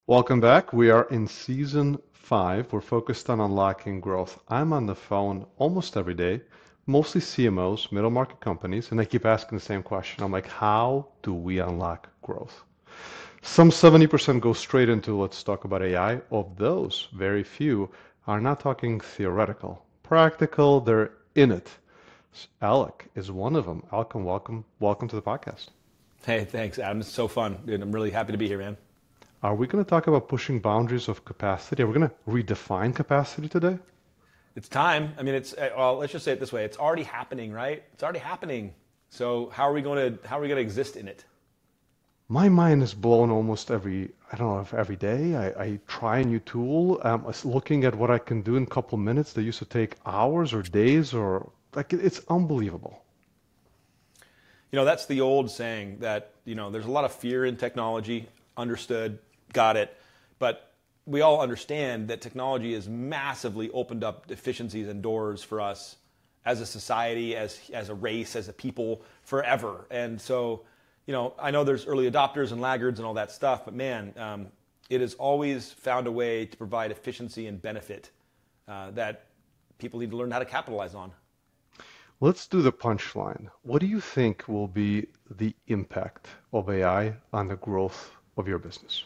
Welcome back. We are in season 5. We're focused on unlocking growth. I'm on the phone almost every day, mostly CMOs, middle market companies, and they keep asking the same question. I'm like, how do we unlock growth? Some 70% go straight into let's talk about AI. Of those, very few are not talking theoretical. Practical, they're in it. Alec is one of them. Alec, welcome to the podcast. Hey, thanks, Adam. It's so fun, dude. I'm really happy to be here, man. Are we going to talk about pushing boundaries of capacity? Are we going to redefine capacity today? It's time. I mean, well, let's just say it this way. It's already happening, right? It's already happening. So how are we going to exist in it? My mind is blown almost I don't know, if every day. I try a new tool. Looking at what I can do in a couple minutes that used to take hours or days or like it's unbelievable. That's the old saying that, there's a lot of fear in technology. Understood, got it. But we all understand that technology has massively opened up efficiencies and doors for us as a society, as a race, as a people forever. And so, I know there's early adopters and laggards and all that stuff, but man, it has always found a way to provide efficiency and benefit that people need to learn how to capitalize on. Let's do the punchline. What do you think will be the impact of AI on the growth of your business?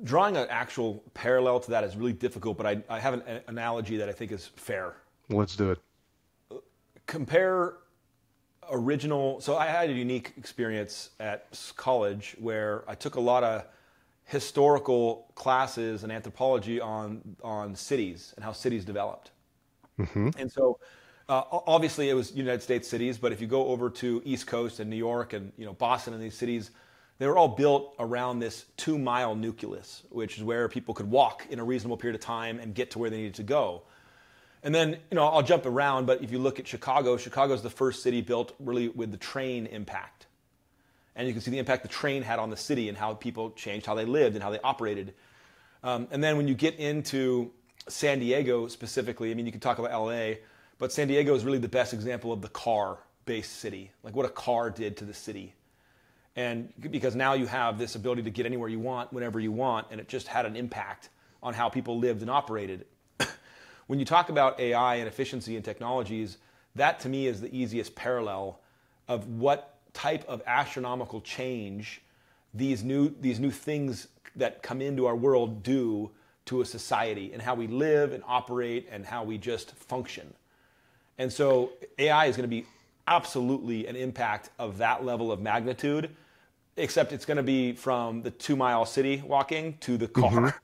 Drawing an actual parallel to that is really difficult, but I have an analogy that I think is fair. Let's do it. Compare so I had a unique experience at college where I took a lot of historical classes and anthropology on cities and how cities developed. Hmm. And so obviously it was United States cities, but if you go over to East Coast and New York and Boston and these cities, they were all built around this 2-mile nucleus, which is where people could walk in a reasonable period of time and get to where they needed to go. And then, I'll jump around, but if you look at Chicago's the first city built really with the train impact. And you can see the impact the train had on the city and how people changed how they lived and how they operated. And then when you get into San Diego specifically, I mean, you can talk about LA, but San Diego is really the best example of the car-based city, like what a car did to the city. And because now you have this ability to get anywhere you want, whenever you want, and it just had an impact on how people lived and operated. When you talk about AI and efficiency and technologies, that to me is the easiest parallel of what type of astronomical change these new things that come into our world do to a society and how we live and operate and how we just function. And so AI is going to be absolutely an impact of that level of magnitude, except it's going to be from the 2-mile city walking to the car. Hmm.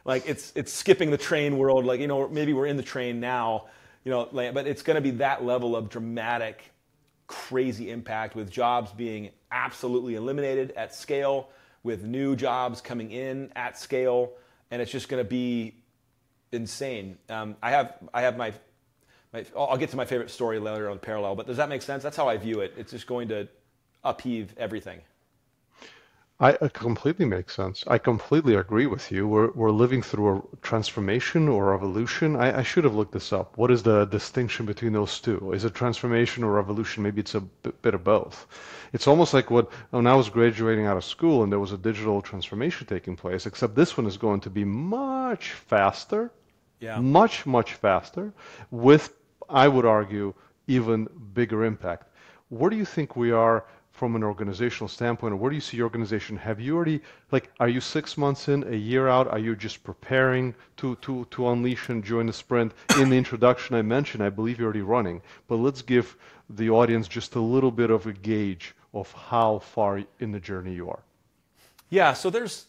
Like it's skipping the train world. Like, maybe we're in the train now, but it's going to be that level of dramatic, crazy impact with jobs being absolutely eliminated at scale, with new jobs coming in at scale. And it's just going to be insane. I have my I'll get to my favorite story later on parallel, but does that make sense? That's how I view it. It's just going to upheave everything. It completely makes sense. I completely agree with you. We're living through a transformation or revolution. I should have looked this up. What is the distinction between those two? Is it transformation or revolution? Maybe it's a bit of both. It's almost like when I was graduating out of school and there was a digital transformation taking place, except this one is going to be much faster, Yeah. much faster, with, I would argue, even bigger impact. Where do you think we are from an organizational standpoint, or where do you see your organization? Have you already, like, are you 6 months in, a year out? Are you just preparing to unleash and join the sprint? In the introduction I mentioned, I believe you're already running, but let's give the audience just a little bit of a gauge of how far in the journey you are. Yeah. So it's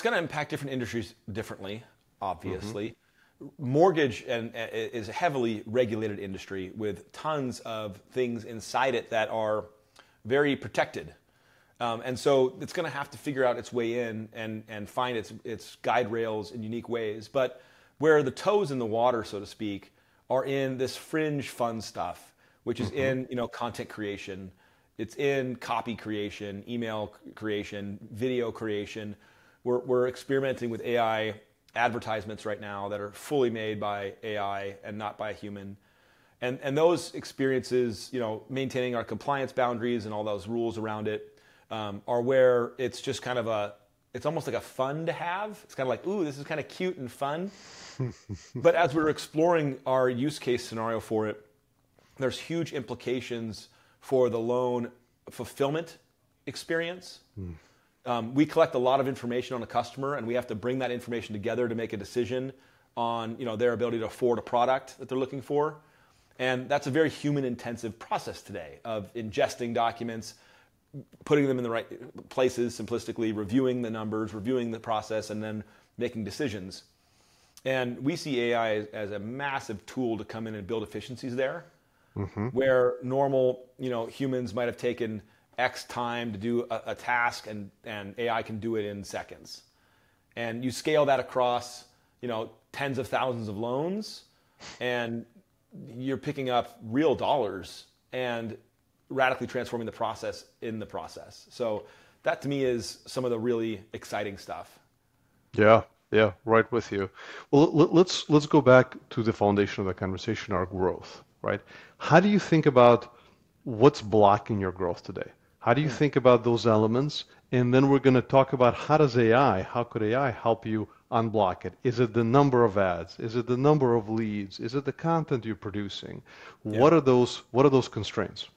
going to impact different industries differently, Hmm. obviously. Mortgage is a heavily regulated industry with tons of things inside it that are very protected. And so it's going to have to figure out its way in and find its guide rails in unique ways. But where the toes in the water, so to speak, are in this fringe fun stuff, which is Hmm. in content creation, it's in copy creation, email creation, video creation. We're experimenting with AI advertisements right now that are fully made by AI and not by a human. And those experiences, maintaining our compliance boundaries and all those rules around it, are where it's just kind of it's almost like a fun to have. It's kind of like, ooh, this is kind of cute and fun. But as we're exploring our use case scenario for it, there's huge implications for the loan fulfillment experience. We collect a lot of information on a customer, and we have to bring that information together to make a decision on their ability to afford a product that they're looking for. And that's a very human-intensive process today of ingesting documents, putting them in the right places, simplistically, reviewing the numbers, reviewing the process, and then making decisions. And we see AI as a massive tool to come in and build efficiencies there, where normal humans might have taken X time to do a task, and AI can do it in seconds. And you scale that across tens of thousands of loans, and you're picking up real dollars and radically transforming the process in the process. So that to me is some of the really exciting stuff. Yeah, yeah, right with you. Well, let's go back to the foundation of the conversation, our growth, right? How do you think about what's blocking your growth today? How do you think about those elements? And then we're going to talk about how could AI help you unblock it? Is it the number of ads? Is it the number of leads? Is it the content you're producing? Yeah. What are those constraints?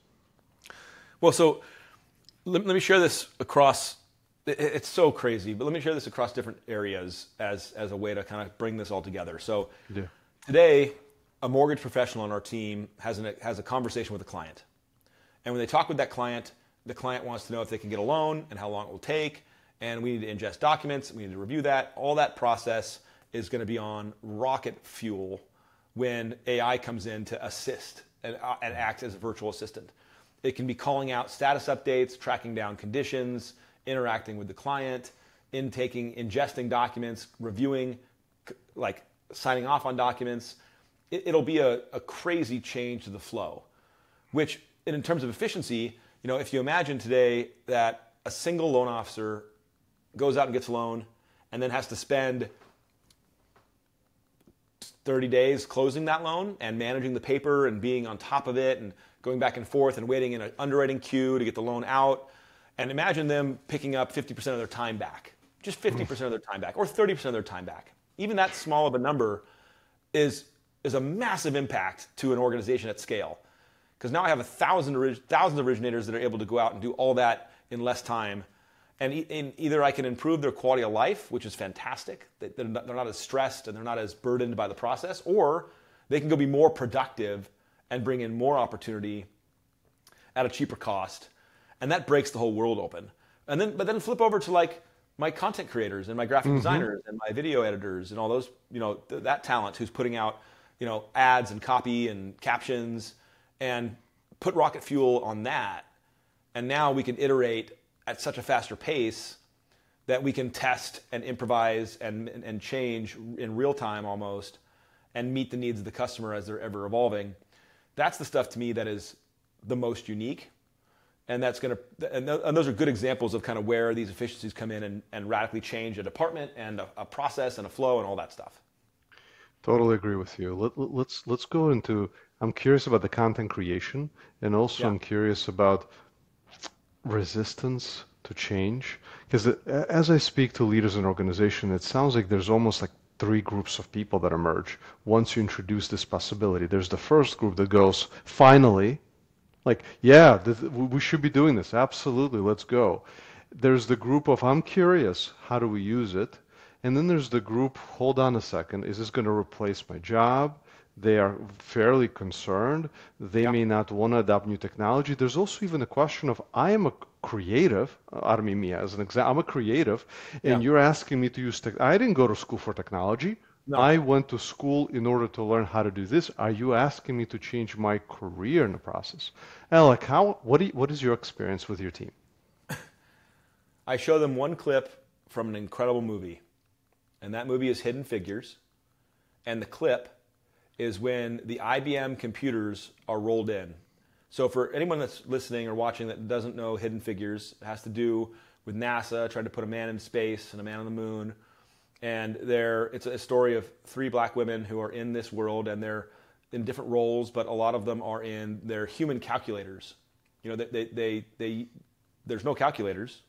Well, so let me share this across. It's so crazy, but let me share this across different areas as a way to kind of bring this all together. So today, a mortgage professional on our team has a conversation with a client. And when they talk with that client, the client wants to know if they can get a loan and how long it will take. And we need to ingest documents. We need to review that. All that process is going to be on rocket fuel when AI comes in to assist and act as a virtual assistant. It can be calling out status updates, tracking down conditions, interacting with the client, ingesting documents, reviewing, like signing off on documents. It'll be a crazy change to the flow, which in terms of efficiency, if you imagine today that a single loan officer goes out and gets a loan and then has to spend 30 days closing that loan and managing the paper and being on top of it and going back and forth and waiting in an underwriting queue to get the loan out. And imagine them picking up 50% of their time back, just 50% of their time back, or 30% of their time back. Even that small of a number is a massive impact to an organization at scale. Because now I have thousands of originators that are able to go out and do all that in less time. And either I can improve their quality of life, which is fantastic. They're not as stressed and they're not as burdened by the process, or they can go be more productive and bring in more opportunity at a cheaper cost. And that breaks the whole world open. But then flip over to like my content creators and my graphic designers and my video editors and all those, that talent who's putting out, ads and copy and captions, and put rocket fuel on that. And now we can iterate at such a faster pace that we can test and improvise and change in real time almost and meet the needs of the customer as they're ever evolving. That's the stuff to me that is the most unique. And those are good examples of kind of where these efficiencies come in and radically change a department and a process and a flow and all that stuff. Totally agree with you. Let's go into. I'm curious about the content creation, and also I'm curious about resistance to change. Because as I speak to leaders in an organization, it sounds like there's almost like three groups of people that emerge once you introduce this possibility. There's the first group that goes, finally, like, yeah, we should be doing this. Absolutely, let's go. There's the group of, I'm curious, how do we use it? And then there's the group, hold on a second, is this going to replace my job? They are fairly concerned. They may not want to adopt new technology. There's also even a question of, I am a creative, me as an example, I'm a creative, and you're asking me to use tech. I didn't go to school for technology. No. I went to school in order to learn how to do this. Are you asking me to change my career in the process? Alec, what is your experience with your team? I show them one clip from an incredible movie, and that movie is Hidden Figures, and the clip is when the IBM computers are rolled in. So for anyone that's listening or watching that doesn't know Hidden Figures, it has to do with NASA trying to put a man in space and a man on the moon. And it's a story of three black women who are in this world, and they're in different roles, but a lot of them are in their human calculators. They there's no calculators.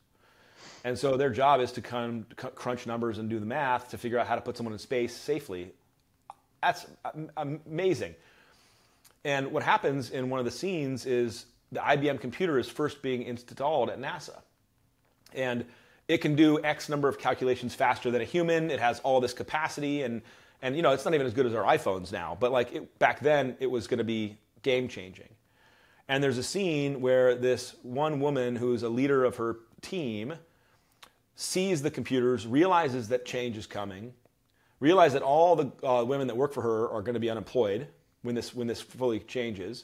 And so their job is to crunch numbers and do the math to figure out how to put someone in space safely. That's amazing. And what happens in one of the scenes is the IBM computer is first being installed at NASA. And it can do X number of calculations faster than a human. It has all this capacity, and you know, it's not even as good as our iPhones now. But like back then, it was going to be game changing. And there's a scene where this one woman who's a leader of her team sees the computers, realizes that change is coming, realizes that all the women that work for her are going to be unemployed when this fully changes.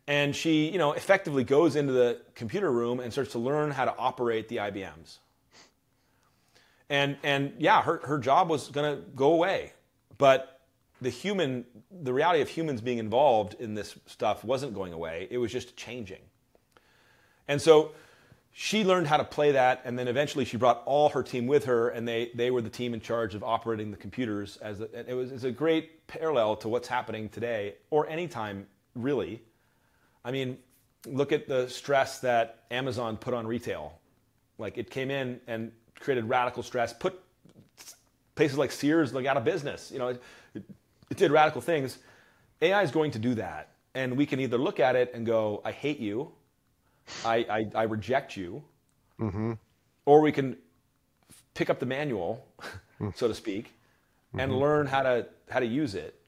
And she, you know, effectively goes into the computer room and starts to learn how to operate the IBMs. And yeah, her job was going to go away. But the reality of humans being involved in this stuff wasn't going away. It was just changing. And so she learned how to play that, and then eventually she brought all her team with her, and they were the team in charge of operating the computers. It's a great parallel to what's happening today, or anytime, really. I mean, look at the stress that Amazon put on retail. Like, it came in and created radical stress, put places like Sears like out of business. You know, it did radical things. AI is going to do that, and we can either look at it and go, "I hate you, I reject you," Mm-hmm. or we can pick up the manual, so to speak, and learn how to use it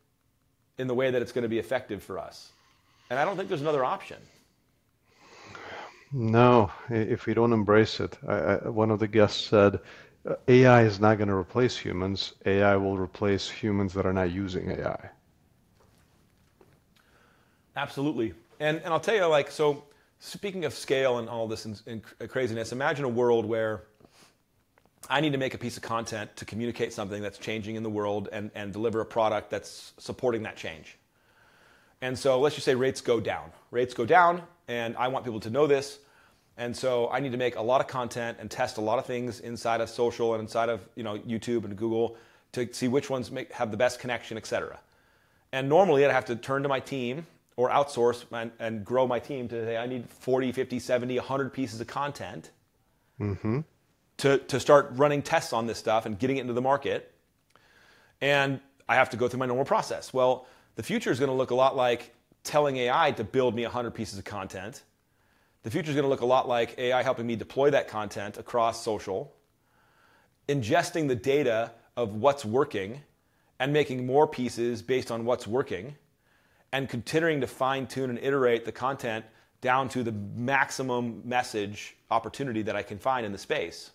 in the way that it's going to be effective for us. And I don't think there's another option. No, if we don't embrace it. One of the guests said, AI is not going to replace humans. AI will replace humans that are not using AI. Absolutely. And I'll tell you, like, so speaking of scale and all this and craziness, imagine a world where I need to make a piece of content to communicate something that's changing in the world and deliver a product that's supporting that change. And so let's just say rates go down. Rates go down, and I want people to know this. And so I need to make a lot of content and test a lot of things inside of social and inside of, you know, YouTube and Google to see which ones have the best connection, et cetera. And normally I'd have to turn to my team or outsource and grow my team to say I need 40, 50, 70, 100 pieces of content to start running tests on this stuff and getting it into the market. And I have to go through my normal process. Well, the future is going to look a lot like telling AI to build me 100 pieces of content. The future is going to look a lot like AI helping me deploy that content across social, ingesting the data of what's working and making more pieces based on what's working, and continuing to fine-tune and iterate the content down to the maximum message opportunity that I can find in the space.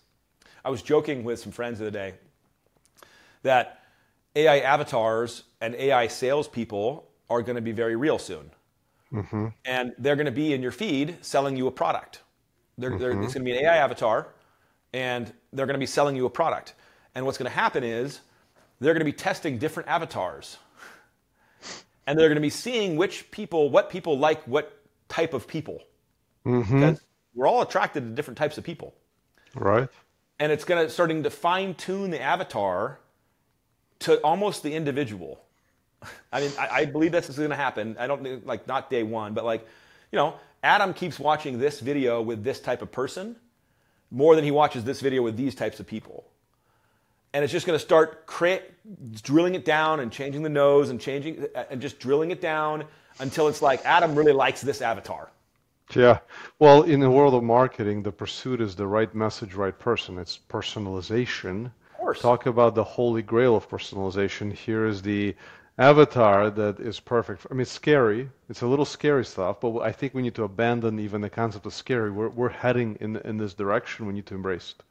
I was joking with some friends the other day that AI avatars and AI salespeople are going to be very real soon. And they're going to be in your feed selling you a product. It's going to be an AI avatar, and they're going to be selling you a product. And what's going to happen is they're going to be testing different avatars. And they're going to be seeing what people like what type of people. Because we're all attracted to different types of people. Right. And it's going to starting to fine-tune the avatar to almost the individual. I mean, I believe this is going to happen. I don't like not day one, but like, you know, Adam keeps watching this video with this type of person more than he watches this video with these types of people. And it's just going to start drilling it down and changing the nose and just drilling it down until it's like Adam really likes this avatar. Yeah. Well, in the world of marketing, the pursuit is the right message, right person. It's personalization. Of course. Talk about the holy grail of personalization. Here is the avatar that is perfect. I mean, it's scary. It's a little scary stuff, but I think we need to abandon even the concept of scary. We're heading in this direction. We need to embrace it.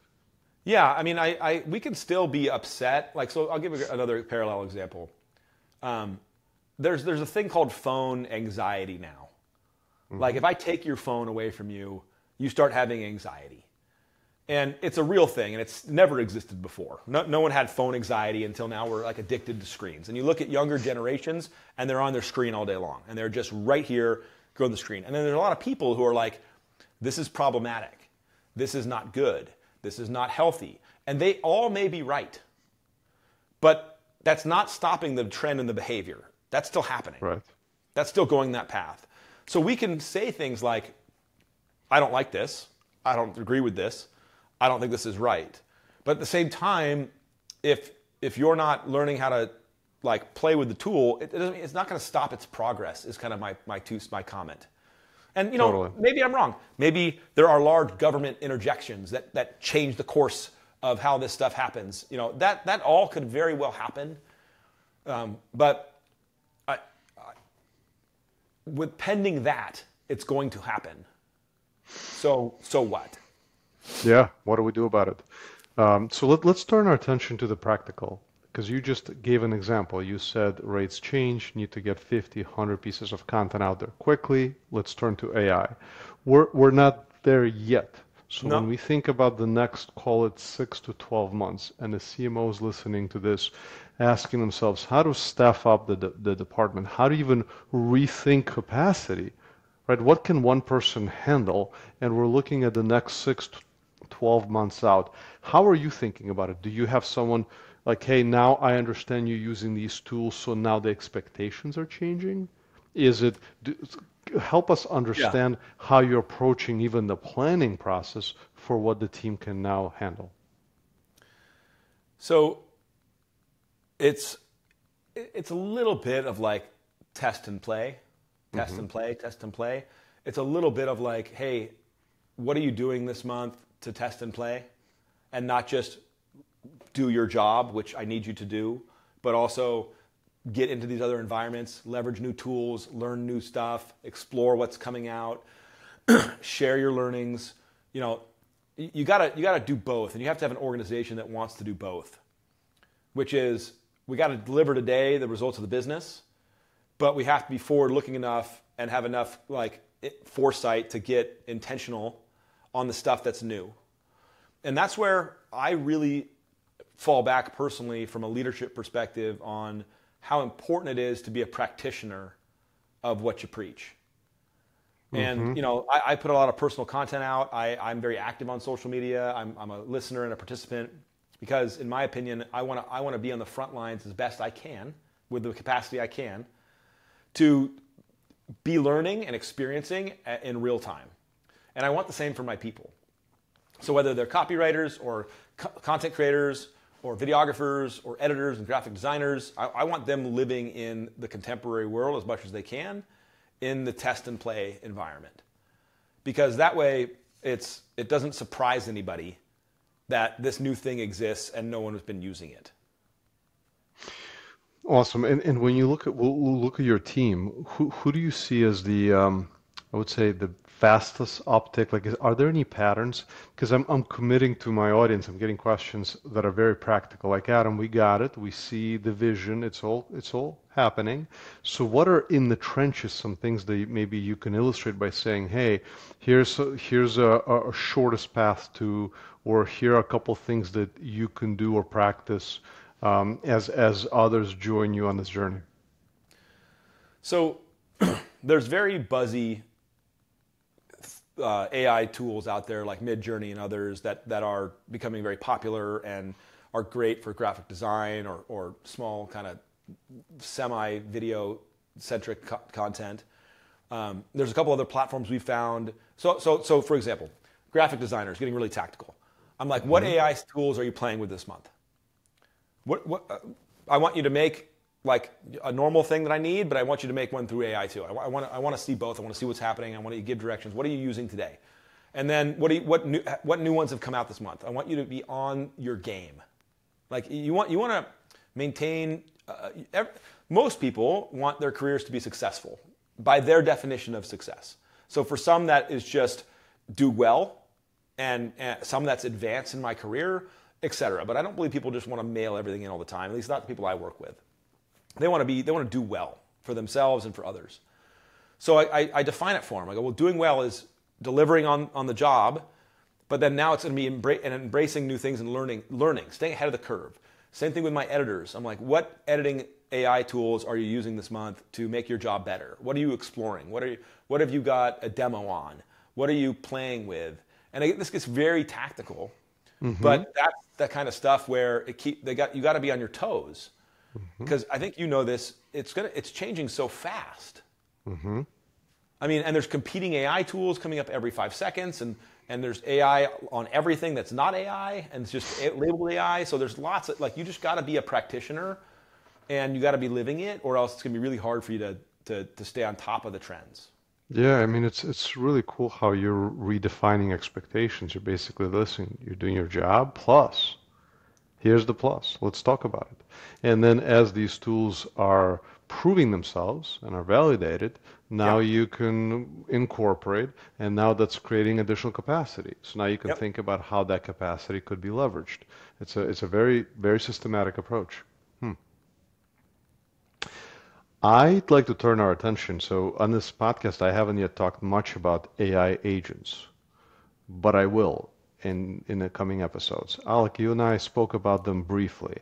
Yeah, I mean, we can still be upset. Like, so I'll give you another parallel example. There's a thing called phone anxiety now. Like, if I take your phone away from you, you start having anxiety. And it's a real thing, and it's never existed before. No one had phone anxiety until now. We're like addicted to screens. And you look at younger generations, and they're on their screen all day long. And they're just right here, go to the screen. And then there's a lot of people who are like, this is problematic. This is not good. This is not healthy. And they all may be right. But that's not stopping the trend and the behavior. That's still happening. Right. That's still going that path. So we can say things like, I don't like this. I don't agree with this. I don't think this is right. But at the same time, if you're not learning how to like play with the tool, it's not going to stop its progress. Is kind of my comment. And Totally. maybe I'm wrong. Maybe there are large government interjections that change the course of how this stuff happens. That all could very well happen. But with pending that, it's going to happen. So what? Yeah, what do we do about it? So let's turn our attention to the practical, because you just gave an example. You said rates change, need to get 50, 100 pieces of content out there quickly. Let's turn to AI. We're not there yet. So when No. we think about the next, call it 6 to 12 months, and the CMOs listening to this, asking themselves how to staff up the department, how to even rethink capacity, right? What can one person handle? And we're looking at the next 6 to 12 months out. How are you thinking about it? Do you have someone like, hey, now I understand you using these tools, so now the expectations are changing? Is it, help us Yeah. understand how you're approaching even the planning process for what the team can now handle. So it's a little bit of like test and play, test and play, test and play. It's a little bit of like, hey, what are you doing this month to test and play? And not just do your job, which I need you to do, but also get into these other environments, leverage new tools, learn new stuff, explore what's coming out, share your learnings. You gotta do both, and you have to have an organization that wants to do both, which is we got to deliver today the results of the business, but we have to be forward looking enough and have enough like foresight to get intentional on the stuff that's new. And that's where I really fall back personally from a leadership perspective on how important it is to be a practitioner of what you preach. And I put a lot of personal content out. I'm very active on social media. I'm a listener and a participant because, in my opinion, I want to be on the front lines as best I can with the capacity I can to be learning and experiencing in real time. And I want the same for my people. So whether they're copywriters or content creators or videographers or editors and graphic designers, I want them living in the contemporary world as much as they can in the test and play environment. Because that way it doesn't surprise anybody that this new thing exists and no one has been using it. Awesome. And when you we'll look at your team, who do you see as the I would say the fastest uptick? Like, are there any patterns? Because I'm committing to my audience. I'm getting questions that are very practical. Like, Adam, we got it. We see the vision. It's all happening. So what are in the trenches some things that maybe you can illustrate by saying, hey, here's a shortest path to, or here are a couple things that you can do or practice as others join you on this journey? So there's very buzzy AI tools out there like Midjourney and others that are becoming very popular and are great for graphic design or small kind of semi-video centric content. There's a couple other platforms we found. So for example, graphic designers getting really tactical. I'm like, what AI tools are you playing with this month? I want you to make like a normal thing that I need, but I want you to make one through AI too. I want to see both. I want to see what's happening. I want you to give directions. What are you using today? And then what new ones have come out this month? I want you to be on your game. Like you want to maintain. Most people want their careers to be successful by their definition of success. So for some that is just do well, and some that's advance in my career, etc. But I don't believe people just want to mail everything in all the time. At least not the people I work with. They want to do well for themselves and for others. So I define it for them. I go, well, doing well is delivering on the job, but then now it's going to be embracing new things and learning, staying ahead of the curve. Same thing with my editors. I'm like, what editing AI tools are you using this month to make your job better? What are you exploring? What have you got a demo on? What are you playing with? And this gets very tactical, but that's that kind of stuff where you got to be on your toes. Because I think you know this, it's changing so fast. I mean, and there's competing AI tools coming up every 5 seconds, and and there's AI on everything that's not AI, and it's just labeled AI. So there's lots of, like, you just got to be a practitioner, and you got to be living it, or else it's going to be really hard for you to stay on top of the trends. Yeah, I mean it's really cool how you're redefining expectations. You're basically listening, you're doing your job, plus here's the plus. Let's talk about it. And then as these tools are proving themselves and are validated, now Yeah. you can incorporate, and now that's creating additional capacity. So now you can Yep. think about how that capacity could be leveraged. It's a very, very systematic approach. Hmm. I'd like to turn our attention. So on this podcast, I haven't yet talked much about AI agents, but I will in the coming episodes. Alec, you and I spoke about them briefly,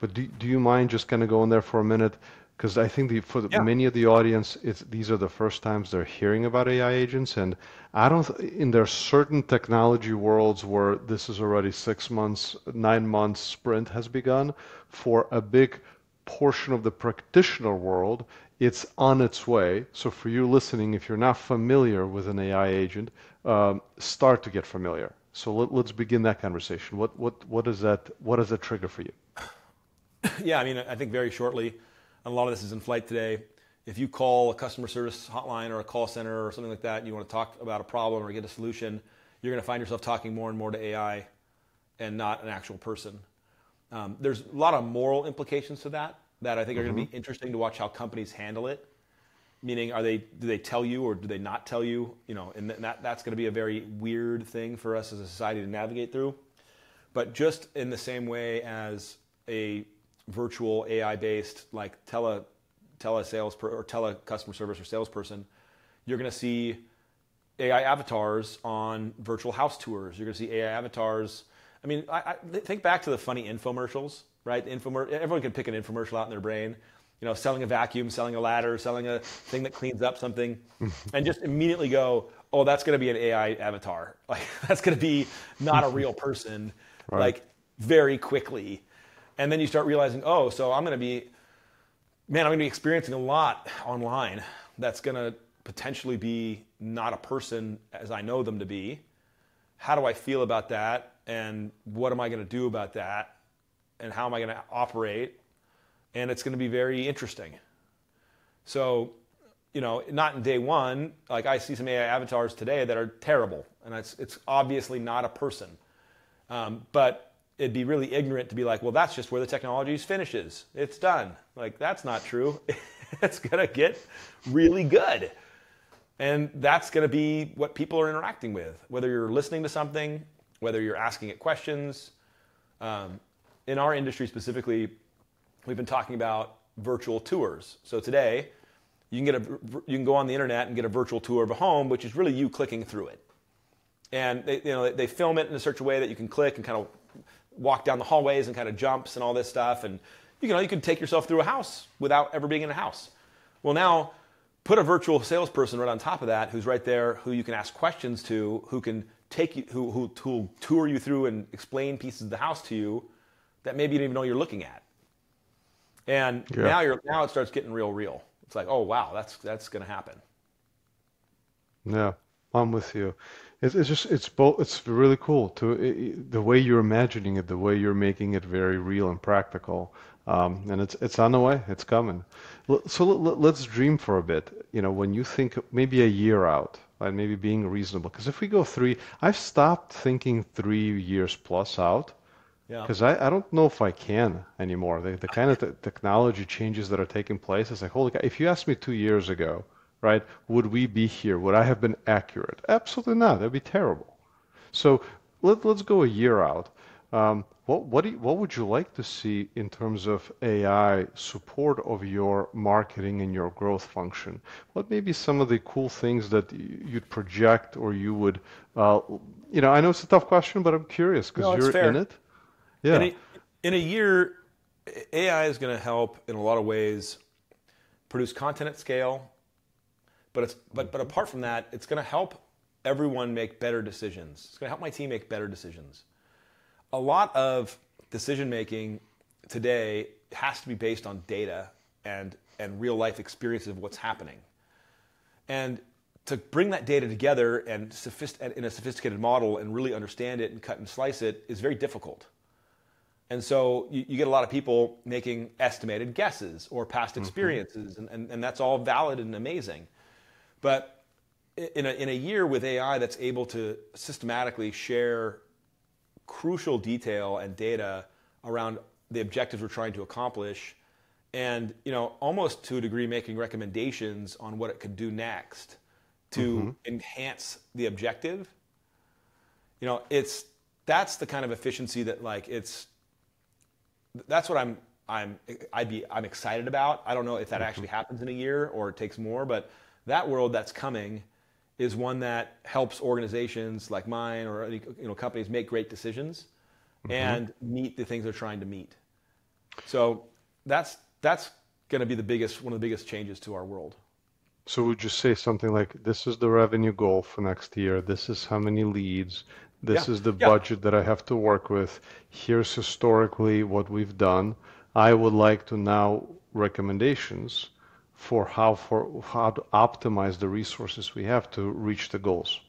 but do you mind just kind of going there for a minute? Because I think Yeah. many of the audience, these are the first times they're hearing about AI agents, and I don't, in there are certain technology worlds where this is already 6 months, 9 months sprint has begun. For a big portion of the practitioner world, it's on its way. So for you listening, if you're not familiar with an AI agent, start to get familiar. So let's begin that conversation. What does that trigger for you? Yeah, I mean, I think very shortly, and a lot of this is in flight today. If you call a customer service hotline or a call center or something like that, and you want to talk about a problem or get a solution, you're going to find yourself talking more and more to AI and not an actual person. There's a lot of moral implications to that I think are going to be interesting to watch how companies handle it. Meaning, do they tell you or do they not tell you? And that's going to be a very weird thing for us as a society to navigate through. But just in the same way as a virtual AI-based like tele sales or tele customer service or salesperson, you're going to see AI avatars on virtual house tours. You're going to see AI avatars. I mean, I think back to the funny infomercials, right? Everyone can pick an infomercial out in their brain. Selling a vacuum, selling a ladder, selling a thing that cleans up something, and just immediately go, oh, that's going to be an AI avatar. Like, that's going to be not a real person, Right. like, very quickly. And then you start realizing, oh, so I'm going to be experiencing a lot online that's going to potentially be not a person as I know them to be. How do I feel about that? And what am I going to do about that? And how am I going to operate? And it's going to be very interesting. So, not in day one. Like, I see some AI avatars today that are terrible, and it's obviously not a person. But it'd be really ignorant to be like, well, that's just where the technology finishes. It's done. Like, that's not true. It's going to get really good. And that's going to be what people are interacting with, whether you're listening to something, whether you're asking it questions. In our industry specifically, we've been talking about virtual tours. So today, you can go on the internet and get a virtual tour of a home, which is really you clicking through it. And they film it in such a way that you can click and kind of walk down the hallways and kind of jumps and all this stuff. And you can take yourself through a house without ever being in a house. Well, now put a virtual salesperson right on top of that, who's right there, who you can ask questions to, who can take you, who tour you through and explain pieces of the house to you that maybe you didn't even know you're looking at. And Yeah. now it starts getting real. It's like, oh wow, that's going to happen. Yeah, I'm with you. It's just it's both. It's really cool the way you're imagining it, the way you're making it very real and practical. And it's on the way. It's coming. So let's dream for a bit. When you think maybe a year out, and maybe being reasonable. Because if we go I've stopped thinking 3 years plus out. Yeah. Because I don't know if I can anymore. The kind of technology changes that are taking place, it's like, holy cow, if you asked me 2 years ago, right, would we be here? Would I have been accurate? Absolutely not. That'd be terrible. So let's go a year out. What would you like to see in terms of AI support of your marketing and your growth function? What may be some of the cool things that you'd project or you would, I know it's a tough question, but I'm curious because No, it's you're in fair. it. In Yeah. in a year, AI is going to help in a lot of ways produce content at scale, but apart from that, it's going to help everyone make better decisions. It's going to help my team make better decisions. A lot of decision making today has to be based on data and real life experiences of what's happening. And to bring that data together and in a sophisticated model and really understand it and cut and slice it is very difficult. And so you get a lot of people making estimated guesses or past experiences, and that's all valid and amazing. But in a year with AI that's able to systematically share crucial detail and data around the objectives we're trying to accomplish, and almost to a degree making recommendations on what it could do next to enhance the objective, that's the kind of efficiency that that's what I'm excited about. I don't know if that actually happens in a year or it takes more, but that world that's coming is one that helps organizations like mine or companies make great decisions and meet the things they're trying to meet. So that's going to be one of the biggest changes to our world. So would you say something like, this is the revenue goal for next year, this is how many leads, this is the budget that I have to work with, here's historically what we've done. I would like to now recommendations for how to optimize the resources we have to reach the goals.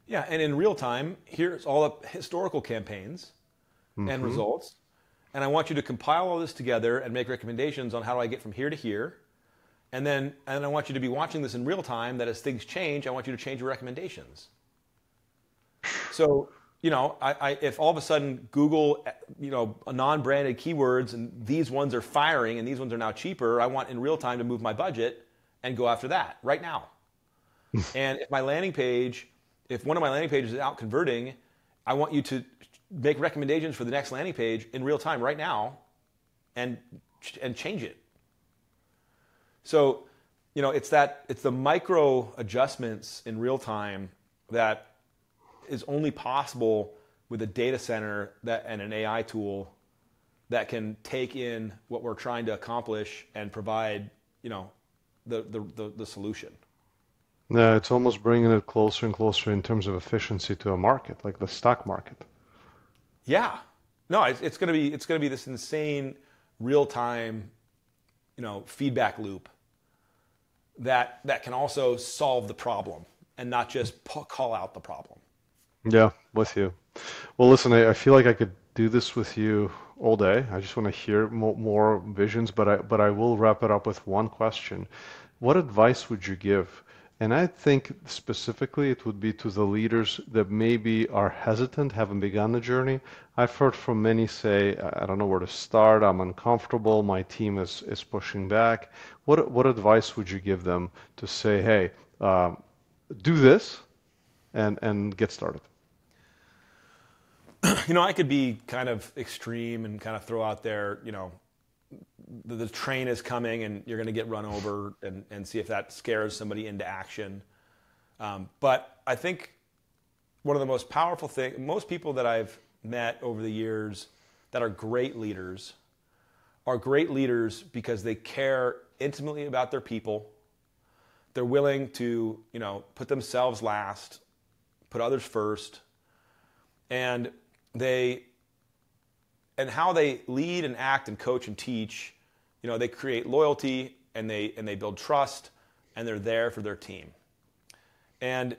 Yeah, and in real time, here's all the historical campaigns and results. And I want you to compile all this together and make recommendations on how do I get from here to here. And then I want you to be watching this in real time, that as things change, I want you to change your recommendations. So, if all of a sudden Google, non-branded keywords and these ones are firing and these ones are now cheaper, I want in real time to move my budget and go after that right now. And if one of my landing pages is out converting, I want you to make recommendations for the next landing page in real time right now and change it. So, it's the micro adjustments in real time that is only possible with a data center and an AI tool that can take in what we're trying to accomplish and provide, the solution. Yeah, it's almost bringing it closer and closer in terms of efficiency to a market, like the stock market. Yeah, no, it's going to be this insane real time, feedback loop that can also solve the problem and not just call out the problem. Yeah, with you. Well, listen, I feel like I could do this with you all day. I just want to hear more visions, but I will wrap it up with one question. What advice would you give? And I think specifically it would be to the leaders that maybe are hesitant, haven't begun the journey. I've heard from many say, I don't know where to start, I'm uncomfortable, my team is pushing back. What advice would you give them to say, hey, do this and get started? I could be kind of extreme and kind of throw out there, the train is coming and you're going to get run over and see if that scares somebody into action. But I think one of the most powerful things, most people that I've met over the years that are great leaders because they care intimately about their people. They're willing to, put themselves last, put others first, and how they lead and act and coach and teach, they create loyalty and they build trust and they're there for their team. And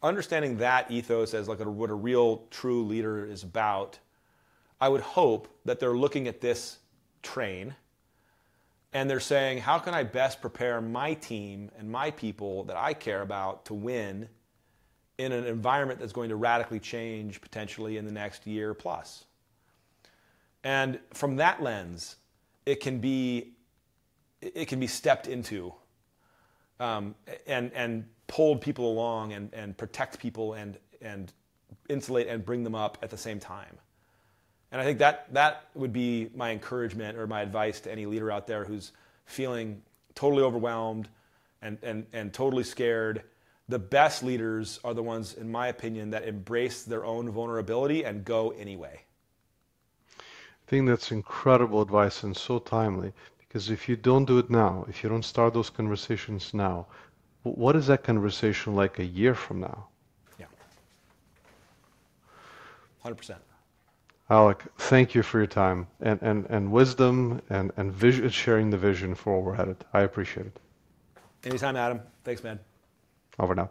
understanding that ethos as what a real true leader is about, I would hope that they're looking at this train and they're saying, how can I best prepare my team and my people that I care about to win in an environment that's going to radically change potentially in the next year plus? And from that lens, it can be stepped into and pulled people along and protect people and insulate and bring them up at the same time. And I think that would be my encouragement or my advice to any leader out there who's feeling totally overwhelmed and totally scared. The best leaders are the ones, in my opinion, that embrace their own vulnerability and go anyway. I think that's incredible advice and so timely, because if you don't do it now, if you don't start those conversations now, what is that conversation like a year from now? Yeah. 100%. Alec, thank you for your time and wisdom and vision, sharing the vision for where we're headed. I appreciate it. Anytime, Adam. Thanks, man. Over now.